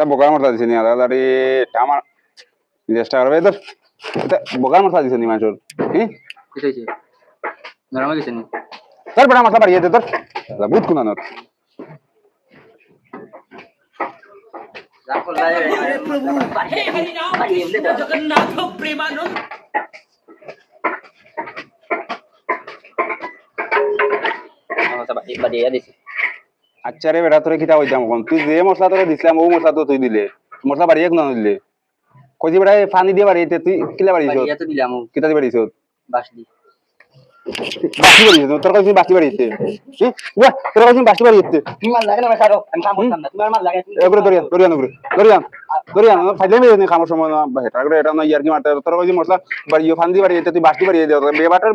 বগার মরতা দিছে নি আরে আমার চেষ্টা করবে তোর বগার মরতা দিছে নি মানুষের হ্যাঁ নরমা গেছে নি তোর বড় মশলা বাড়িয়ে দে তোর বুঝ কোন নর জগন্নাথ প্রেমানন্দ আচ্ছা রে বেটা তোরে কিতা কইতাম কোন তুই যে মশলা তোরে দিছিলাম ও মশলা তো তুই দিলে মশলা বাড়িয়ে কোন দিলে কইছি বেটা পানি দিয়ে বাড়িতে তুই কিলা বাড়িছ বাড়িয়া তো দিলাম কিতা দিয়ে বাড়িছ বাসলি বাকি বাড়িছে তোর কইছি বাকি বাড়িতে ওয়া তোর কইছি বাকি বাড়িতে তোমার লাগে না সারো আমি কাম করতাম না তোমার মাল লাগে এগুলো দরিয়ান ফাইলে মেয়ে খামার সময় না হেটা করে এটা না ইয়ার কি মারতে তোর কইছি মশলা বাড়িয়ে ফান দিয়ে বাড়িতে তুই বাকি বাড়িয়ে দে বেবাটার